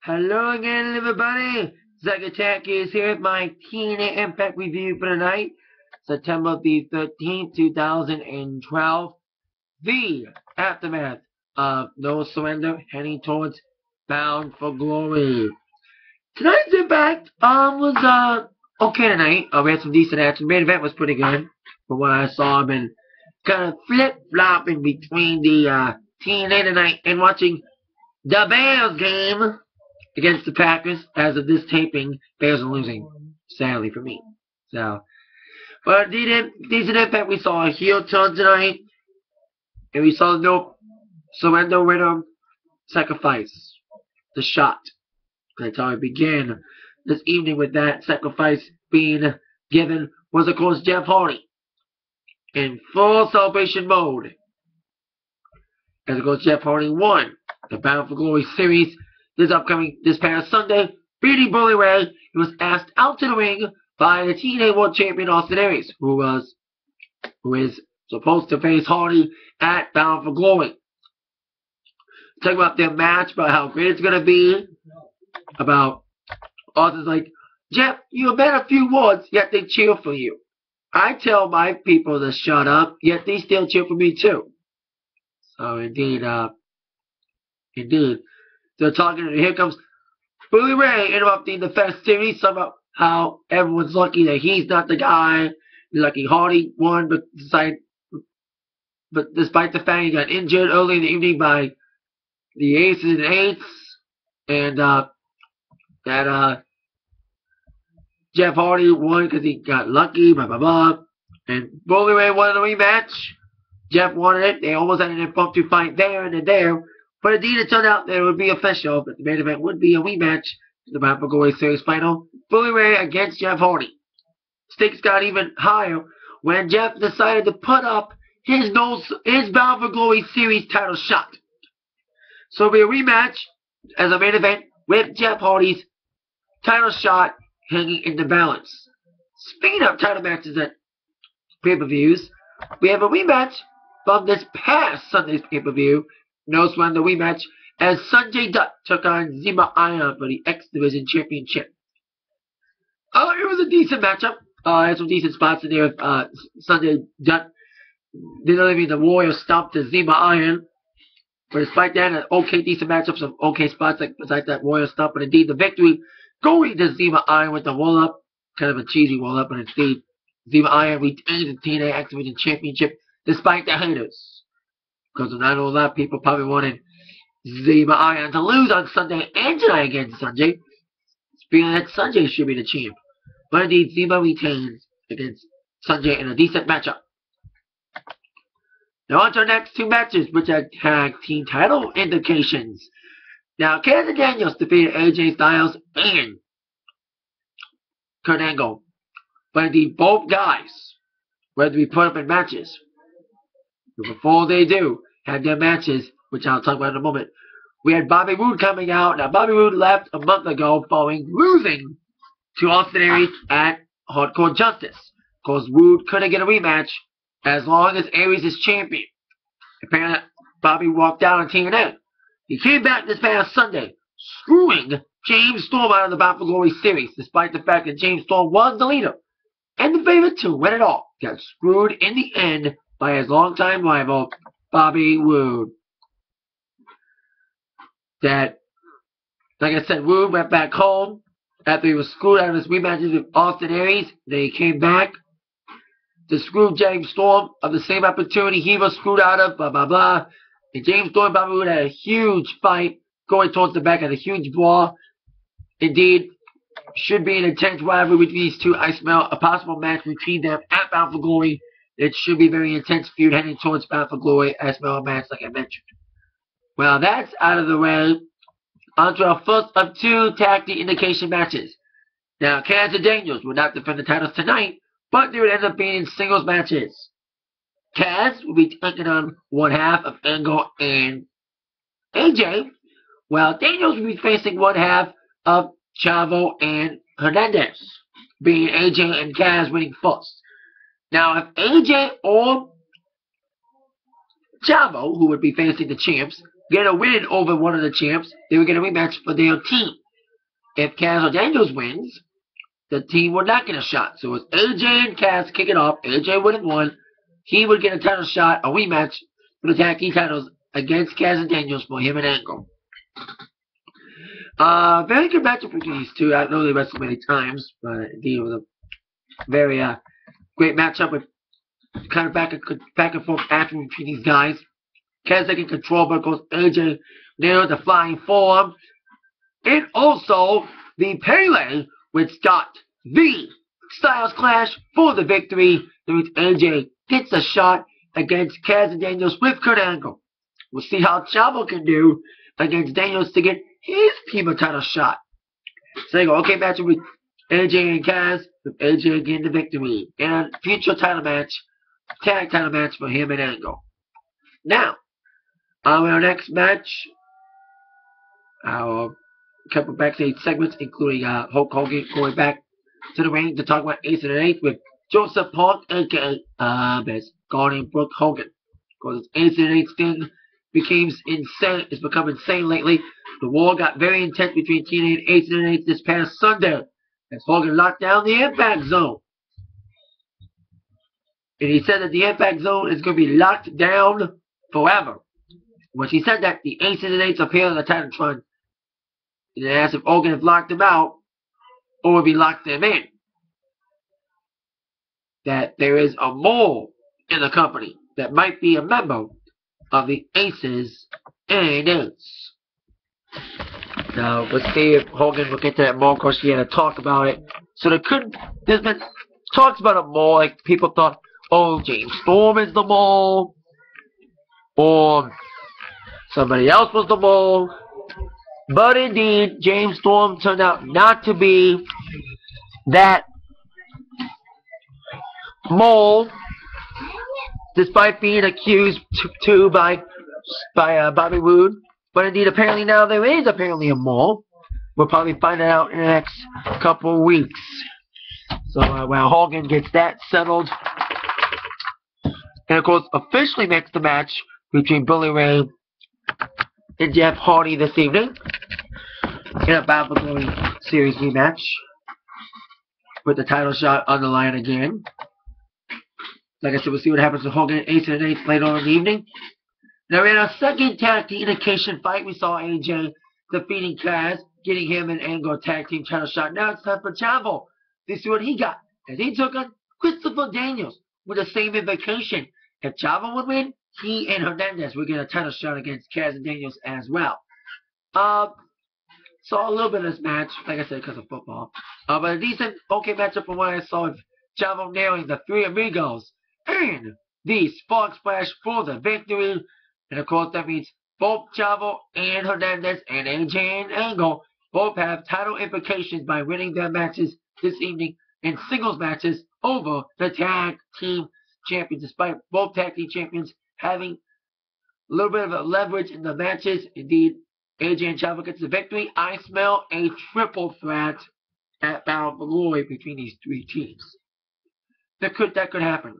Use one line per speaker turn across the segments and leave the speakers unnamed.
Hello again, everybody. Zack Attack is here with my TNA Impact review for tonight, September the 13th, 2012. The aftermath of No Surrender, heading towards Bound for Glory. Tonight's Impact was okay tonight. We had some decent action. Main event was pretty good from what I saw. I've been kind of flip-flopping between the TNA tonight and watching the Bears game against the Packers. As of this taping, Bears are losing, sadly for me. But decent Impact. We saw a heel turn tonight, and we saw the No Surrender winner sacrifice the shot. That's how it began this evening, with that sacrifice being given was, of course, Jeff Hardy in full celebration mode. As of course, Jeff Hardy won the Bound for Glory series this past Sunday, beating Bully Ray. He was asked out to the ring by the TNA World Champion Austin Aries, who is supposed to face Hardy at Bound for Glory. Talk about their match, about how great it's gonna be. About Austin's like, Jeff, you bet a few words, yet they cheer for you. I tell my people to shut up, yet they still cheer for me too. So indeed. They're talking, and here comes Bully Ray interrupting the festivities. Somehow, how everyone's lucky that he's not the guy. Lucky Hardy won, but despite the fact he got injured early in the evening by the Aces and Eights, and Jeff Hardy won because he got lucky. Blah blah blah. And Bully Ray wanted a rematch. Jeff wanted it. They almost had an impromptu fight there and there. But indeed, it turned out that it would be official, that the main event would be a rematch in the Bound for Glory Series final. Bully Ray against Jeff Hardy. Stakes got even higher when Jeff decided to put up his Bound for Glory Series title shot. So it'll be a rematch as a main event with Jeff Hardy's title shot hanging in the balance. Speaking of title matches at pay-per-views, we have a rematch from this past Sunday's pay-per-view. No Surrender rematch as Sanjay Dutt took on Zima Iron for the X Division Championship. It was a decent matchup. Had some decent spots in there. Sanjay Dutt delivering the Warrior Stomp to Zima Iron. But despite that, an okay decent matchup, some okay spots besides that Warrior Stomp. But indeed, the victory going to Zima Iron with the roll-up. Kind of a cheesy roll-up, but indeed, Zima Iron retained the TNA X Division Championship despite the haters. Because I know a lot of people probably wanted Zima Iron to lose on Sunday and tonight against Sanjay. Feeling that Sanjay should be the champ. But indeed, Zima retains against Sanjay in a decent matchup. Now on to our next two matches, which are tag team title indications. Now, Kaz Daniels defeated AJ Styles and Kurt Angle. But indeed, both guys, whether we put up in matches, before they do have their matches, which I'll talk about in a moment, we had Bobby Roode coming out. Now, Bobby Roode left a month ago following losing to Austin Aries at Hardcore Justice. Of course, Roode couldn't get a rematch as long as Aries is champion. Apparently, Bobby walked out on TNA. He came back this past Sunday, screwing James Storm out of the Bound for Glory series, despite the fact that James Storm was the leader and the favorite to win it all. Got screwed in the end by his longtime rival, Bobby Roode. That, like I said, Roode went back home after he was screwed out of his rematches with Austin Aries. Then he came back to screw James Storm of the same opportunity he was screwed out of, blah, blah, blah. And James Storm and Bobby Roode had a huge fight going towards the back, had a huge brawl. Indeed, should be an intense rivalry between these two. I smell a possible match between them at Bound for Glory. It should be a very intense feud heading towards Bound for Glory. I smell a match like I mentioned. Well, that's out of the way. On to our first of two tag team indication matches. Now, Kaz and Daniels will not defend the titles tonight, but they would end up being in singles matches. Kaz will be taking on one half of Angle and AJ, while Daniels will be facing one half of Chavo and Hernandez, being AJ and Kaz winning first. Now, if AJ or Chavo, who would be facing the champs, get a win over one of the champs, they would get a rematch for their team. If Kaz or Daniels wins, the team would not get a shot. So it's AJ and Kaz kicking off. AJ would have won. He would get a title shot, a rematch for the tag team titles against Kaz and Daniels for him and Angle. Very good matchup between these two. I know they wrestled many times, but indeed it was a very great matchup with kind of back and forth action between these guys. Kaz taking control, but of course AJ nailed the flying forearm. And also the Pele, which got the Styles Clash for the victory. That means AJ gets a shot against Kaz and Daniels with Kurt Angle. We'll see how Chavo can do against Daniels to get his team a title shot. So they go, okay, matchup with AJ and Kaz, with AJ getting the victory. And future title match, tag title match for him and Angle. Now, in our next match, our couple backstage segments, including Hulk Hogan going back to the ring to talk about Ace and an Eighth with Joseph Punk, aka best guardian Brooke Hogan. Because Ace and an Eighth thing became insane. It's become insane lately. The war got very intense between TNA and Ace and an Eighth this past Sunday as Hogan locked down the Impact Zone. And he said that the Impact Zone is going to be locked down forever. When he said that, the Ace and an Eighth appeared on the Titantron and asked if Hogan had locked them out or if he locked them in. That there is a mole in the company that might be a member of the Aces and Eights. Now, let's see if Hogan will get to that more. Of course, he had to talk about it. So there's been talks about a mole. Like, people thought, oh, James Storm is the mole. Or somebody else was the mole. But indeed, James Storm turned out not to be that mole, despite being accused too by Bobby Roode. But indeed, apparently now there is apparently a mole. We'll probably find it out in the next couple of weeks. So while Hogan gets that settled, and of course officially makes the match between Billy Ray and Jeff Hardy this evening in a Bound for Glory series rematch with the title shot on the line again. Like I said, we'll see what happens to Hogan and Ace and an Eighth later on in the evening. Now in our second tag team indication fight, we saw AJ defeating Kaz, getting him an Angle tag team title shot. Now it's time for Chavo to see what he got, as he took on Christopher Daniels with the same invocation. If Chavo would win, he and Hernandez would get a title shot against Kaz and Daniels as well. Saw a little bit of this match, like I said, because of football. But a decent, okay matchup from what I saw with Chavo nailing the Three Amigos and the Spark Splash for the victory. And of course, that means both Chavo and Hernandez and AJ and Angle both have title implications by winning their matches this evening in singles matches over the tag team champions, despite both tag team champions having a little bit of a leverage in the matches. Indeed, AJ and Chavo gets the victory. I smell a triple threat at Bound for Glory between these three teams. That could happen.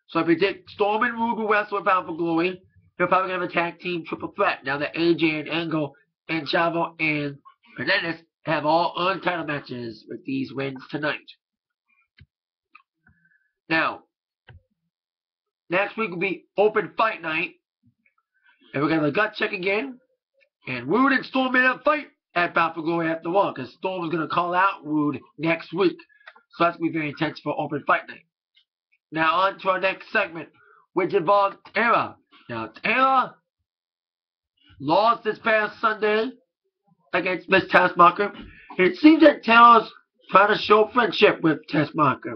So I predict Storm and Roode will wrestle at Bound for Glory. They're probably going to have a tag team triple threat now that AJ and Angle and Chavo and Hernandez have all earned title matches with these wins tonight. Now, next week will be Open Fight Night. And we're going to have a gut check again. And Roode and Storm may have a fight at Bound for Glory after one, because Storm is going to call out Roode next week. So that's going to be very intense for Open Fight Night. Now on to our next segment, which involves Tara. Now Tara lost this past Sunday against Miss Tessmacher. And it seems that Tara's trying to show friendship with Tessmacher.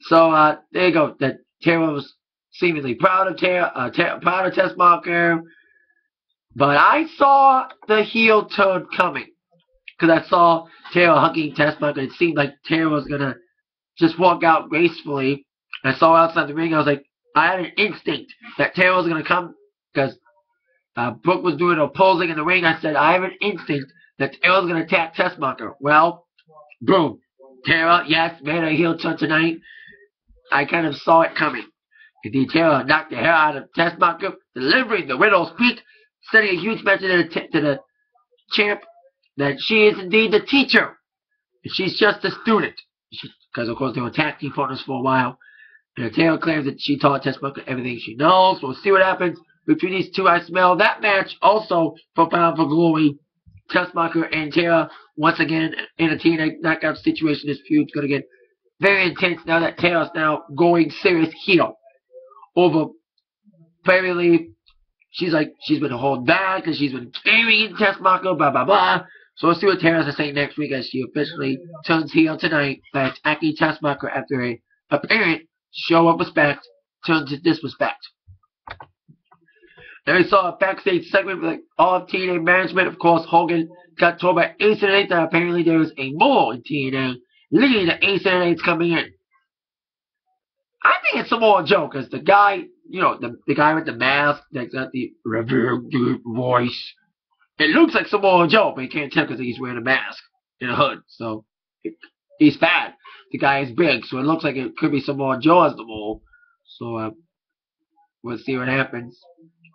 So there you go. That Tara was seemingly proud of Tessmacher. But I saw the heel turn coming. Because I saw Tara hugging Tessmacher. It seemed like Tara was going to just walk out gracefully. I saw her outside the ring. I was like, I had an instinct that Tara was going to come. Because Brooke was doing her posing in the ring. I said, I have an instinct that Tara was going to attack Tessmacher. Well, boom. Tara, yes, made a heel turn tonight. I kind of saw it coming. Indeed, Tara knocked the hair out of Tessmacher, delivering the widow's peak, sending a huge message to the champ that she is indeed the teacher. And she's just a student. Because, of course, they were tag team partners for a while. And Taylor claims that she taught Tessmacher everything she knows. We'll see what happens between these two. I smell that match also for Bound for Glory. Tessmacher and Taylor once again in a TNA knockout situation. This feud's going to get very intense now that Taylor's now going serious heel over apparently she's been holding back because she's been carrying Tessmacher, blah blah blah. So we'll see what Taylor has to say next week as she officially turns heel tonight by attacking Tessmacher after a apparent show of respect turns to disrespect. Then we saw a backstage segment with all of TNA management. Of course, Hogan got told by Ace and 8 that apparently there was a mole in TNA leading to Ace and 8's coming in. I think it's a more joke because the guy, you know, the guy with the mask that's got the reverend voice, it looks like Samoa Joe, but you can't tell because he's wearing a mask and a hood. So he's fat. The guy is big, so it looks like it could be Samoa Joe as the mole. So we'll see what happens.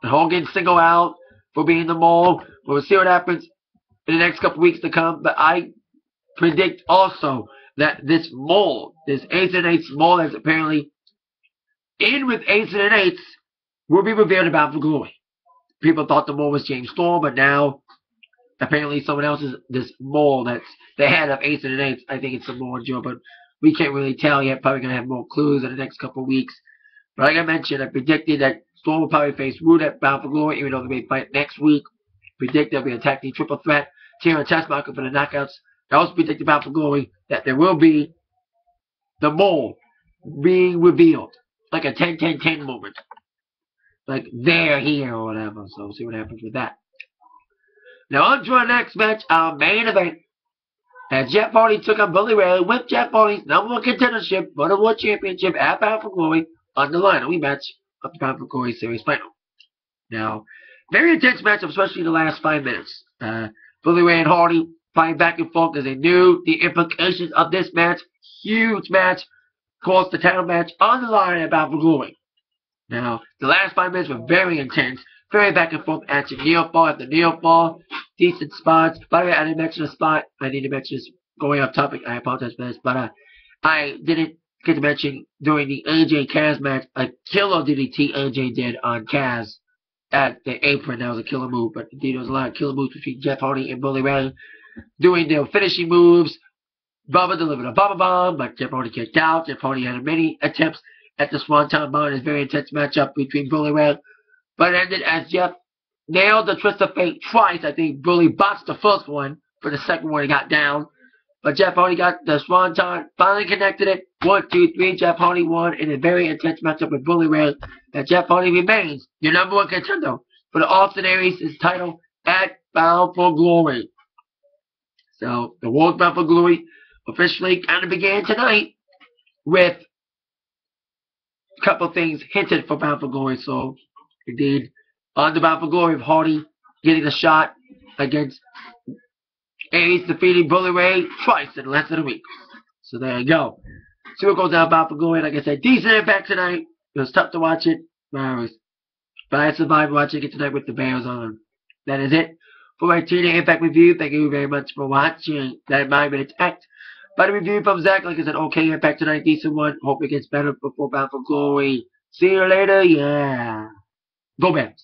Hogan single out for being the mole. We'll see what happens in the next couple weeks to come. But I predict also that this mole, this Ace and 8's mole that's apparently in with Ace and 8's, will be revealed about for Glory. People thought the mole was James Storm, but now apparently someone else is this mole that's the head of Ace and 8's. I think it's Samoa Joe, but we can't really tell yet. Probably going to have more clues in the next couple weeks. But like I mentioned, I predicted that Storm will probably face Roode at Bound for Glory, even though they may fight next week. Predict there'll be a tag team triple threat. Taylor and Tessmacher for the knockouts. I also predicted Bound for Glory that there will be the mole being revealed. Like a 10-10-10 moment. Like they're here or whatever. So we'll see what happens with that. Now on to our next match, our main event. As Jeff Hardy took on Bully Ray with Jeff Hardy's #1 contendership for the World Championship at Bound for Glory on the line. A rematch of the Bound for Glory Series final. Now, very intense matchup, especially in the last 5 minutes. Bully Ray and Hardy fighting back and forth as they knew the implications of this match. Huge match. Of course, the title match on the line at Bound for Glory. Now, the last 5 minutes were very intense. Very back and forth action. Near fall after near fall. Decent spots. By the way, I didn't mention a spot. I need to mention this going off topic. I apologize for this. But I didn't get to mention during the AJ Kaz match a killer DDT AJ did on Kaz at the apron. That was a killer move. But indeed, there was a lot of killer moves between Jeff Hardy and Bully Ray doing their finishing moves. Bubba delivered a Bubba Bomb, but Jeff Hardy kicked out. Jeff Hardy had many attempts at the Swanton Bomb. It's a very intense matchup between Bully Ray. But it ended as Jeff nailed the Twist of Fate twice. I think Bully botched the first one. For the second one, he got down. But Jeff Hardy got the Swanton, finally connected it. 1, 2, 3. Jeff Hardy won in a very intense matchup with Bully Ray. And Jeff Hardy remains your #1 contender for the Austin Aries' title at Bound for Glory. So, the World Bound for Glory officially kind of began tonight with a couple things hinted for Bound for Glory. So, indeed, on the Bound for Glory of Hardy getting a shot against Aries, defeating Bully Ray twice in less than a week. So there you go. See what goes down Bound for Glory. Like I said, decent impact tonight. It was tough to watch it. But I survived watching it tonight with the Bears on. That is it for my TNA Impact review. Thank you very much for watching that 9 minutes act. By the review from Zach, like I said, okay impact tonight, decent one. Hope it gets better before Bound for Glory. See you later. Yeah. Go Bears.